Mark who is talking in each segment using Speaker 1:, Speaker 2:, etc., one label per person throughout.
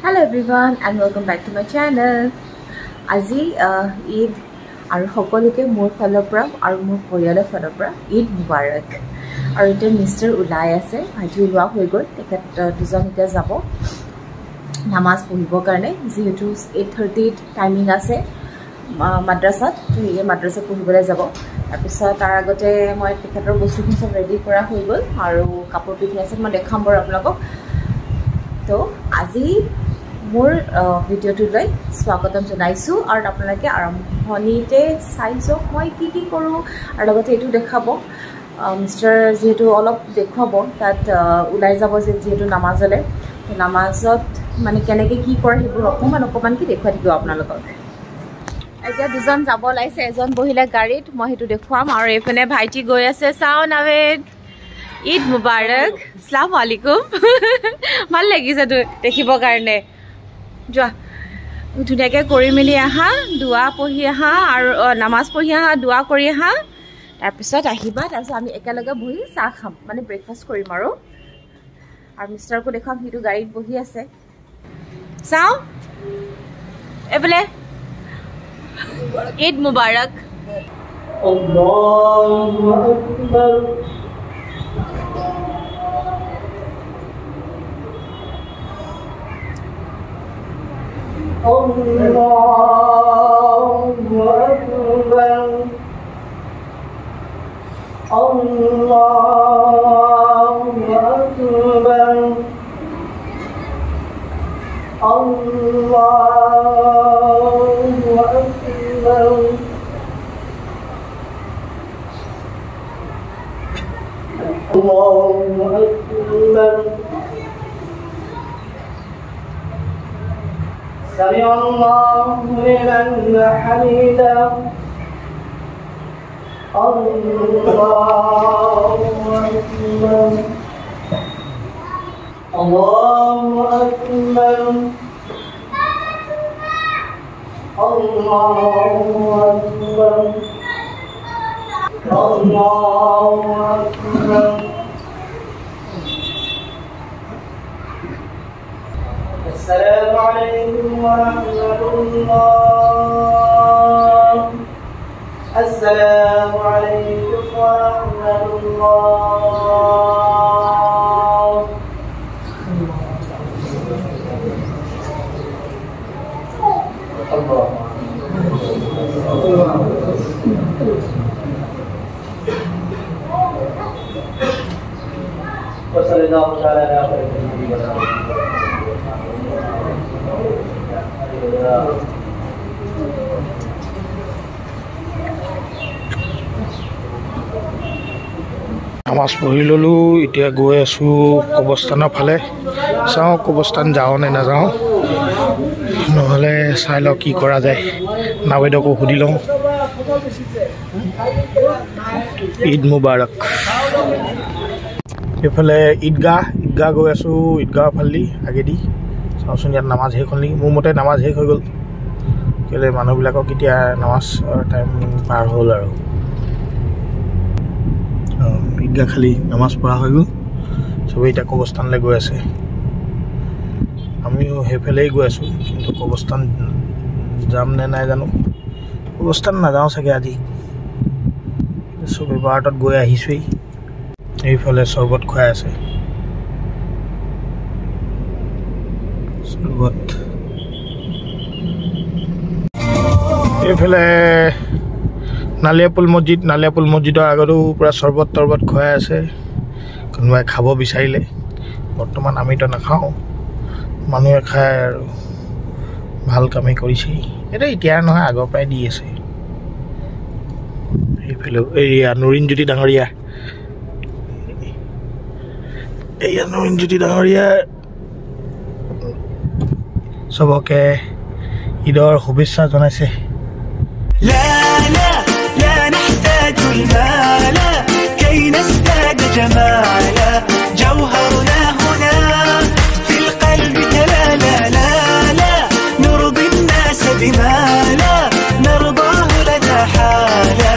Speaker 1: Hello everyone and welcome back to my channel. Aji Eid aru hokoluke mor falor pora aru mor poriyaler falor pora Eid Mubarak. Aru eta Mr. ulai ase bhaiti ulwa hoi gol tekat dujon eta jabo namaz pohibo karone jehetu 8:30 timing ase madrasat to ye madrasa pohibole jabo tapisa tar agote moi tekator bostu sob ready kora hoi gol aru kapor pithi ase moi dekham bor apnalok to aji মোৰ ভিডিওটো লৈ স্বাগতম জনাইছো আৰু আপোনালোকে আৰম্ভণিতে চাইছো মই কি কৰো আৰু লগতে এটো দেখাব মিস্টাৰ যেহেতু অলপ দেখাব তাত উলাই যাব যেহেতু নামাজলে নামাজত মানে কেনেকৈ কি কৰে হেবোৰ অকমান কি দেখুৱাই দিব আপোনালোকক এতিয়া দুজন যাব লাইছে এজন বহিলে গাড়ীত মই হেতু দেখুৱাম আৰু এফনে ভাইটি গৈ আছে চাও নাৱেদ ঈদ মুবাৰক আসসালামু আলাইকুম ভাল লাগিছে দেখিব কাৰণে যোৱা ধুনীয়াকে কৰি মিলি আহা দুৱা পঢ়ি আহা আৰু নামাজ পঢ়ি আহা দুৱা কৰি আহা তাৰপিছত আহিবা তাৰপিছত আমি একেলগে বহি চাহ খাম মানে ব্ৰেকফাষ্ট কৰিম আৰু মিষ্টাৰকো দেখাম হিটো গাড়ীত বহি আছে চাও এবেলে ঈদ মুবাৰক
Speaker 2: আল্লাহু আকবার Allahu Akbar Allahu Akbar Allahu Akbar Allahu Akbar سمع الله لمن حمده الله أكبر الله أكبر الله أكبر الله أكبر السلام عليكم ورحمة الله السلام عليكم ورحمة الله الله وصلى الله تعالى على خير
Speaker 3: নামাজ পঢ়ি ললো এতিয়া গৈ আছো কবস্থানৰ ফালে চাও কবস্থান যাও নে না যাও নহলে চাই লও কি কৰা যায় নাৱেদকো সুধি লও ঈদ মুবাৰক এফালে ঈদগাহ গৈ আছো ঈদগাহ ফালি আগেদি চাওচোন ইয়াত নামাজ শেষ হ'ল নেকি মোৰ মতে নামাজ শেষ হৈ গ'ল কেলে মানুহবিলাকক এতিয়া নামাজ টাইম পাৰ হ'ল আৰু ঈদগাহ খালি নামাজ পঢ়া হৈ গ'ল চবেই এতিয়া কবস্থানলৈ গৈ আছে আমিও সেইফালেই গৈ আছোঁ কিন্তু কবস্থান যাম নে নাই জানো কবস্থান নাযাওঁ চাগে আজি চবেই বাৰটাত গৈ আহিছোঁৱেই এইফালে চৰ্বত খুৱাই আছে এইফালে নালিয়াপুল মছজিদৰ আগতো পুৰা চৰ্বত তৰ্বত খুৱাই আছে কোনোবাই খাব বিচাৰিলে বৰ্তমান আমিতো নাখাওঁ মানুহে খায় আৰু ভাল কামেই কৰিছে এটা এতিয়া নহয় আগৰ পৰাই দি আছে এইফালে এয়া নৰিনজ্যোতি ডাঙৰীয়া সবকে ঈদৰ শুভেচ্ছা জনাইছে
Speaker 4: لا لا لا نحتاج المال كي نزداد جمالا جوهرنا هنا في القلب تلالا لا لا نرضي الناس بما لا نرضاه لنا حالا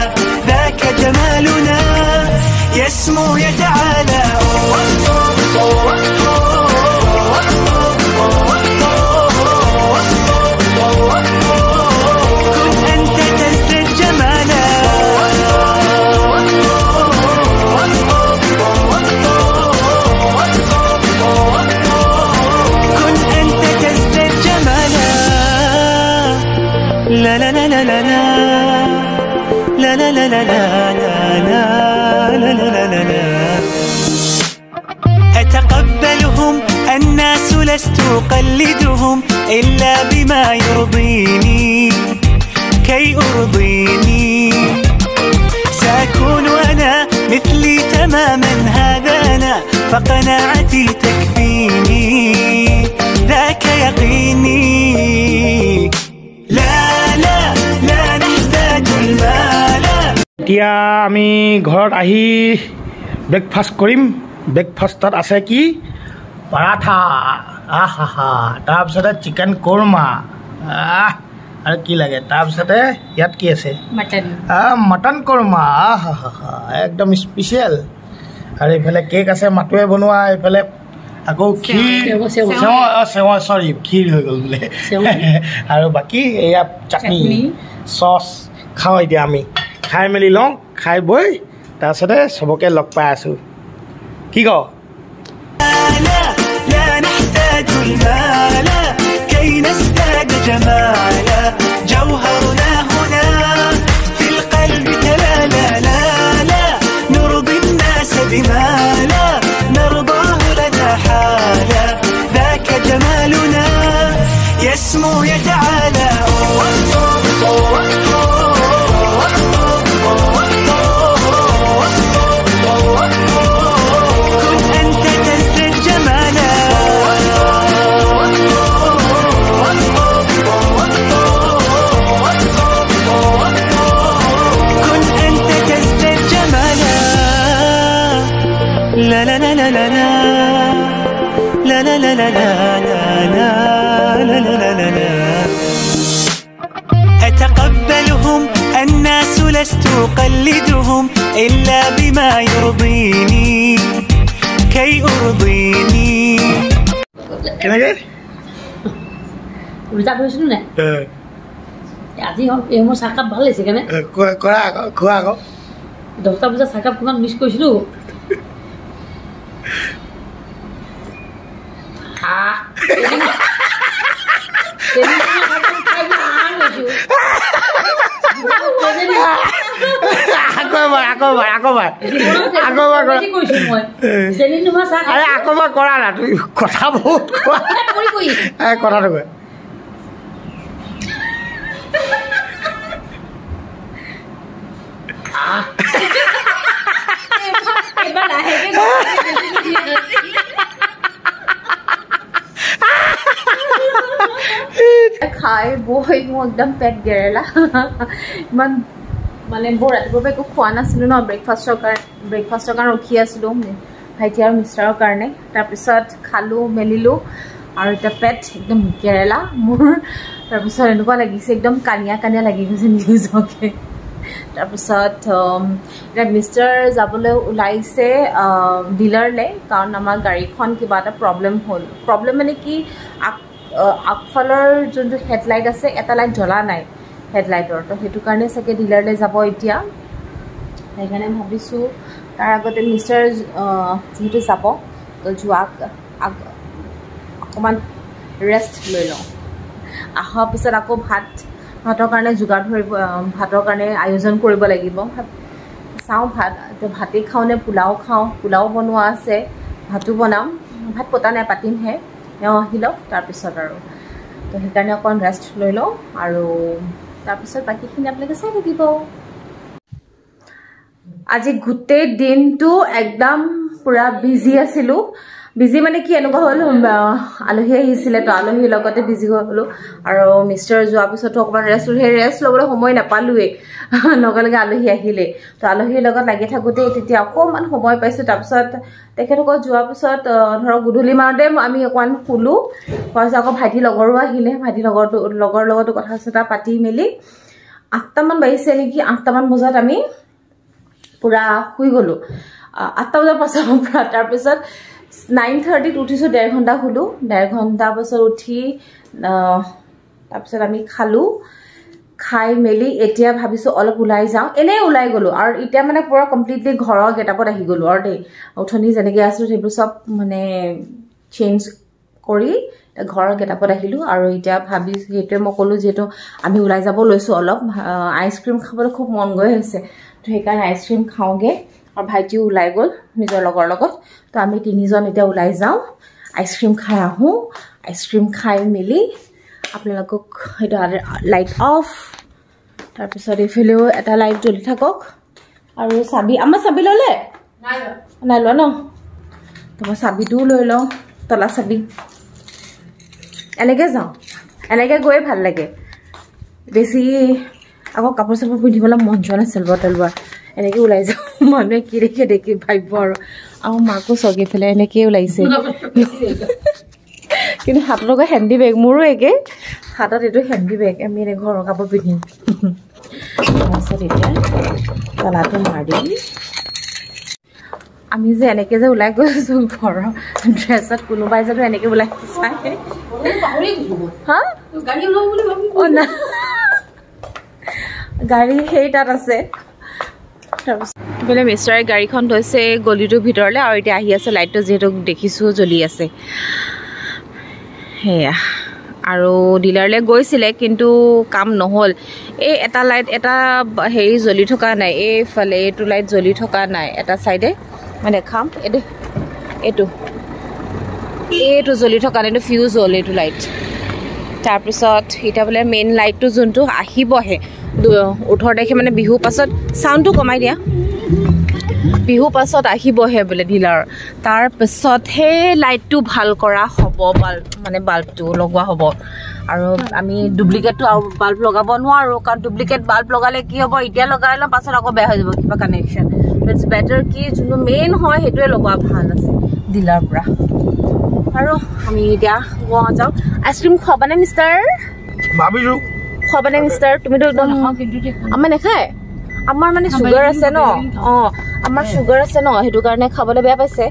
Speaker 4: ذاك جمالنا يسمو يتعالى أقلدهم إلا بما يرضيني كي أرضيني سأكون أنا مثلي تماما هذا أنا فقناعتي تكفيني ذاك يقيني لا لا لا نحتاج المال
Speaker 3: এতিয়া আমি ঘৰত আহি ব্ৰেকফাষ্ট কৰিম ব্ৰেকফাষ্টত আছে কি পৰাঠা আহা তাৰপিছতে চিকেন কোৰমা আৰু কি লাগে তাৰপিছতে ইয়াত কি আছে মটন কোৰমা আহা একদম স্পেচিয়েল আৰু এইফালে কেক আছে মাটুৱে বনোৱা এইফালে আকৌ সৰি ক্ষীৰ হৈ গ'ল বোলে আৰু বাকী এয়া চাটনি চচ খাওঁ এতিয়া আমি খাই মেলি লওঁ খাই বৈ তাৰপিছতে চবকে লগ পাই আছোঁ কি ক
Speaker 4: لا لا نحتاج المال كي نزداد جمالا جوهرنا هنا في القلب تلالا لا لا نرضي الناس بما لا نرضاه لنا حالا ذاك جمالنا يسمو يتعالى لا لا لا لا لا لا لا لا لا لا لا لا لا لا أتقبلهم الناس لست أقلدهم إلا بما يرضيني كي أرضيني
Speaker 3: কেনেকৈ
Speaker 5: ৰিজাৰ্ভ হৈছিলোঁ নাই আজি এই মোৰ চাহকাপ ভাল লাগিছে কেনে
Speaker 3: কৰা আকৌ খোৱা আকৌ
Speaker 5: 10টা বজাত চাহকাপ কিমান মিছ কৰিছিলোঁ
Speaker 3: আকবাৰ কৰা না তুমি কথা বহুত কথাটো কয়
Speaker 1: খাই বৈ মোৰ একদম পেট গেৰেলা ইমান মানে বৰ ৰাতিপুৱা একো খোৱা নাছিলোঁ ন ব্ৰেকফাষ্টৰ কাৰণে ৰখি আছিলোঁ ভাইটি আৰু মিষ্টাৰৰ কাৰণে তাৰপিছত খালোঁ মেলিলোঁ আৰু এতিয়া পেট একদম গেৰেলা মোৰ তাৰপিছত এনেকুৱা লাগিছে একদম কানিয়া কানিয়া লাগি গৈছে নিজকে তাৰপিছত এতিয়া মিষ্টাৰ যাবলৈ ওলাইছে ডিলাৰলৈ কাৰণ আমাৰ গাড়ীখন কিবা এটা প্ৰব্লেম মানে কি আগফালৰ যোনটো হেডলাইট আছে এটা লাইট জ্বলা নাই হেডলাইটৰ তো সেইটো কাৰণে চাগে ডিলাৰলৈ যাব এতিয়া সেইকাৰণে ভাবিছোঁ তাৰ আগতে মিষ্টাৰ যিহেতু যাব তো যোৱাক অকণমান ৰেষ্ট লৈ লওঁ অহাৰ পিছত আকৌ ভাতৰ কাৰণে যোগাৰ ধৰিব ভাতৰ কাৰণে আয়োজন কৰিব লাগিব চাওঁ ভাতেই খাওঁ নে পোলাও খাওঁ পোলাও বনোৱা আছে ভাতো বনাম ভাত পতা নাই পাতিমহে তেওঁ আহি লওক তাৰপিছত আৰু তো সেইকাৰণে অকণ ৰেষ্ট লৈ লওঁ আৰু তাৰপিছত বাকীখিনি আপোনালোকে চাই থাকিব আজি গোটেই দিনটো একদম পুৰা বিজি আছিলোঁ বিজি মানে কি এনেকুৱা হ'ল আলহী আহিছিলে তো আলহীৰ লগতে বিজি হ'লোঁ আৰু মিষ্টাৰ যোৱাৰ পিছতো অকণমান ৰেষ্ট ল'বলৈ সময় নাপালোৱেই লগে লগে আলহী আহিলে তো আলহীৰ লগত লাগি থাকোঁতে তেতিয়া অকণমান সময় পাইছোঁ তাৰপিছত তেখেতসকল যোৱাৰ পিছত ধৰক গধূলি মাৰতে আমি অকণমান শুলোঁ তাৰপিছত আকৌ ভাইটি লগৰো আহিলে ভাইটি লগৰ লগতো কথা চথা পাতি মেলি 8টামান বাজিছে নেকি 8টামান বজাত আমি পুৰা শুই গ'লোঁ 8টা বজাৰ পাছৰ পৰা তাৰপিছত 9:30 উঠিছোঁ 1.5 ঘণ্টা শুলোঁ 1.5 ঘণ্টাৰ পাছত উঠি তাৰপিছত আমি খালোঁ খাই মেলি এতিয়া ভাবিছোঁ অলপ ওলাই যাওঁ এনেই ওলাই গ'লোঁ আৰু এতিয়া মানে পুৰা কমপ্লিটলি ঘৰৰ গেটআপত আহি গ'লোঁ আৰু দেই উঠনি যেনেকৈ আছিলোঁ সেইবোৰ চব মানে চেঞ্জ কৰি ঘৰৰ গেটআপত আহিলোঁ আৰু এতিয়া ভাবিছোঁ সেইটোৱে মই ক'লোঁ যিহেতু আমি ওলাই যাব লৈছোঁ অলপ আইচক্ৰীম খাবলৈ খুব মন গৈ আছে তো সেইকাৰণে আইচক্ৰীম খাওঁগৈ আৰু ভাইটিও ওলাই গ'ল নিজৰ লগৰ লগত তো আমি 3জন এতিয়া ওলাই যাওঁ আইচক্ৰীম খাই আহোঁ আইচক্ৰীম খাই মেলি আপোনালোকক সেইটো লাইট অফ তাৰপিছত এইফালেও এটা লাইট জ্বলি থাকক আৰু চাবি আমাৰ চাবি ল'লে নাই লোৱা ন তোমাৰ চাবিটোও লৈ লওঁ তলা চাবি এনেকৈ যাওঁ এনেকৈ গৈয়ে ভাল লাগে বেছি আকৌ কাপোৰ চাপোৰ পিন্ধিবলৈ মন যোৱা নাছিল বটলোৱা এনেকৈ ওলাই যাওঁ মানুহে কি দেখি ভাবিব আৰু মাকো চকী পেলাই এনেকৈয়ে ওলাইছে কিন্তু হাতত আকৌ হেণ্ডি বেগ মোৰো একে হাতত এইটো হেণ্ডি বেগ আমি এনে ঘৰৰ কাপোৰ পিন্ধিম তাৰপিছত এতিয়া তলাটো মাৰি আমি যে এনেকৈ যে ওলাই গৈছোঁ ঘৰৰ ড্ৰেছত কোনোবাই যদি এনেকৈ ওলাই চাই হা অঁ না গাড়ী সেই তাত আছে তাৰপিছত এইফালে মিষ্টাৰে গাড়ীখন থৈছে গলিটোৰ ভিতৰলৈ আৰু এতিয়া আহি আছে লাইটটো যিহেতু দেখিছোঁ জ্বলি আছে সেয়া আৰু ডিলাৰলৈ গৈছিলে কিন্তু কাম নহ'ল এই এটা লাইট এটা হেৰি জ্বলি থকা নাই এইফালে এইটো লাইট জ্বলি থকা নাই এটা চাইডে মই দেখাম এইটো জ্বলি থকা নাই এইটো ফিউজ হ'ল এইটো লাইট তাৰপিছত এতিয়া বোলে মেইন লাইটটো যোনটো আহিবহে 18 তাৰিখে মানে বিহুৰ পাছত চাউণ্ডটো কমাই দিয়া বিহু পাছত আহিবহে বোলে ডিলাৰ তাৰপিছতহে লাইটটো ভাল কৰা হ'ব বাল্বটো লগোৱা হ'ব আৰু আমি ডুপ্লিকেটটো আৰু বাল্ব লগাব নোৱাৰোঁ কাৰণ ডুপ্লিকেট বাল্ব লগালে কি হ'ব এতিয়া লগাই ল'ম পাছত আকৌ বেয়া হৈ যাব কিবা কানেকশ্যন ইটছ বেটাৰ কি যোনটো মেইন হয় সেইটোৱে লগোৱা ভাল আছে ডিলাৰ পৰা আৰু আমি এতিয়া গোৱা যাওঁ আইচক্ৰীম খোৱাবানে মিষ্টাৰ
Speaker 3: ভাবিছোঁ
Speaker 1: খোৱাবানে মিষ্টাৰ তুমিতো আমাৰ নাখায় আমাৰ মানে চুগাৰ আছে ন অঁ আমাৰ চুগাৰ আছে ন সেইটো কাৰণে খাবলৈ বেয়া পাইছে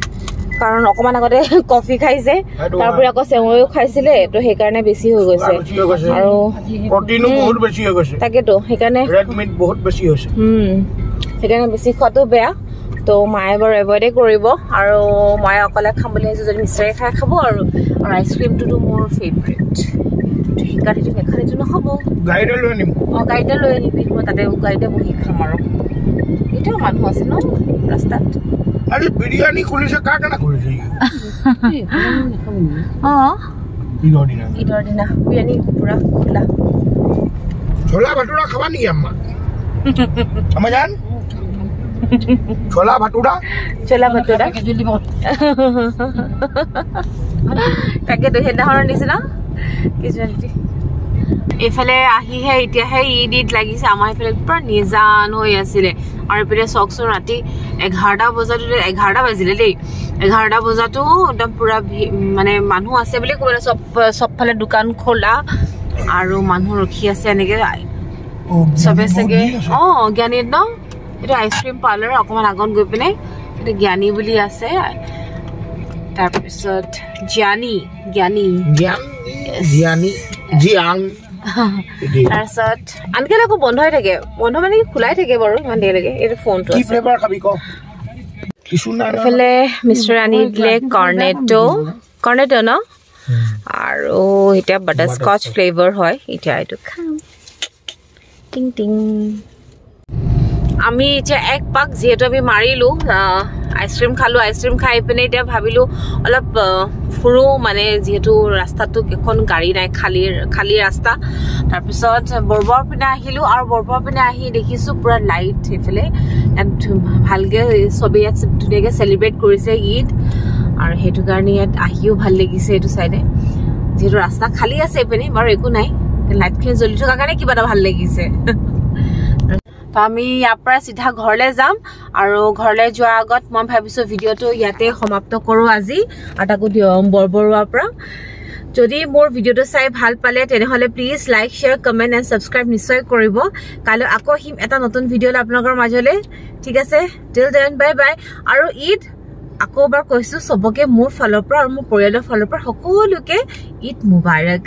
Speaker 1: কাৰণ অকণমান আগতে কফি খাইছে তাৰপৰা আকৌ চেৱৈও খাইছিলে তো সেইকাৰণে বেছি হৈ গৈছে আৰু
Speaker 3: প্ৰটিনো বহুত বেছি হৈ গৈছে
Speaker 1: তাকেতো সেইকাৰণে
Speaker 3: ৰেড মিট বহুত বেছি হৈছে
Speaker 1: সেইকাৰণে বেছি খোৱাটো বেয়া তো মায়ে বাৰু এভইডে কৰিব আৰু মই অকলে খাম বুলি ভাবিছোঁ যদি মিষ্টাৰে খাই খাব আৰু আইচক্ৰীমটোতো মোৰ ফেভৰেট সেইকাৰণে নেখালেতো নহ'ব
Speaker 3: গাড়ীতে লৈ আনিম
Speaker 1: অঁ গাড়ীতে লৈ আনিবি মই তাতে গাড়ীতে বহি খাম আৰু এতিয়াও মানুহ আছে ন ৰাস্তাত
Speaker 3: আজি বিৰিয়ানী খুলিছে কাৰ কাৰণে খুলিছে
Speaker 1: অঁ
Speaker 3: ঈদৰ দিনা
Speaker 1: বিৰিয়ানী পুৰা খোলা
Speaker 3: ছোলা ভাটুৰা খাবা নেকি আমাৰ জান ছোলা ভাটুৰা
Speaker 1: তাকেতো সেইদিনাখনৰ নিচিনা কিছুমান এইফালে আহিহে এতিয়াহে ঈদ লাগিছে আমাৰ এইফালে পুৰা নিজান হৈ আছিলে আৰু এইপিনে চাওকচোন ৰাতি 11 বাজিলে দেই 11 বজাতো একদম পুৰা মানে মানুহ আছে বুলি ক'বলৈ চবফালে দোকান খোলা আৰু মানুহ ৰখি আছে এনেকে চবে চাগে অঁ জ্ঞানীত ন এইটো আইচক্ৰীম পাৰ্লাৰ অকণমান আগত গৈ পিনে এইটো জ্ঞানী বুলি আছে তাৰপিছত তাৰপিছত আনকালে আকৌ বন্ধ হৈ থাকে বন্ধ মানে খোলাই থাকে বাৰু ইমান দেৰিলৈকে এইটো ফোনটো এইফালে মিষ্টাৰ আনি দিলে কৰ্নেটো ন আৰু এতিয়া বাটাৰস্কচ ফ্লেভাৰ হয় এতিয়া এইটো খাম টিং টিং আমি এতিয়া এক পাক যিহেতু আমি মাৰিলোঁ আইচক্ৰীম খালোঁ আইচক্ৰীম খাই পিনে এতিয়া ভাবিলোঁ অলপ ফুৰোঁ মানে যিহেতু ৰাস্তাটো এখন গাড়ী নাই খালী ৰাস্তা তাৰপিছত বৰবৰ পিনে আহিলোঁ আৰু বৰবৰ পিনে আহি দেখিছোঁ পূৰা লাইট সেইফালে ইয়াত ভালকৈ চবেই ইয়াত ধুনীয়াকৈ চেলিব্ৰেট কৰিছে ঈদ আৰু সেইটো কাৰণে ইয়াত আহিও ভাল লাগিছে এইটো চাইডে যিহেতু ৰাস্তা খালী আছে এইপিনে বাৰু একো নাই লাইটখিনি জ্বলি থকাৰ কাৰণে কিবা এটা ভাল লাগিছে তো আমি ইয়াৰ পৰা চিধা ঘৰলৈ যাম আৰু ঘৰলৈ যোৱাৰ আগত মই ভাবিছোঁ ভিডিঅ'টো ইয়াতে সমাপ্ত কৰোঁ আজি আৰু তাকো বৰবৰুৱাৰ পৰা যদি মোৰ ভিডিঅ'টো চাই ভাল পালে তেনেহ'লে please like share comment and subscribe নিশ্চয় কৰিব কাইলৈ আকৌ আহিম এটা নতুন ভিডিঅ'লৈ আপোনালোকৰ মাজলৈ ঠিক আছে টিল দেন বাই বাই আৰু ঈদ আকৌ এবাৰ কৈছোঁ চবকে মোৰ ফালৰ পৰা আৰু মোৰ পৰিয়ালৰ ফালৰ পৰা সকলোকে ঈদ মুবাৰক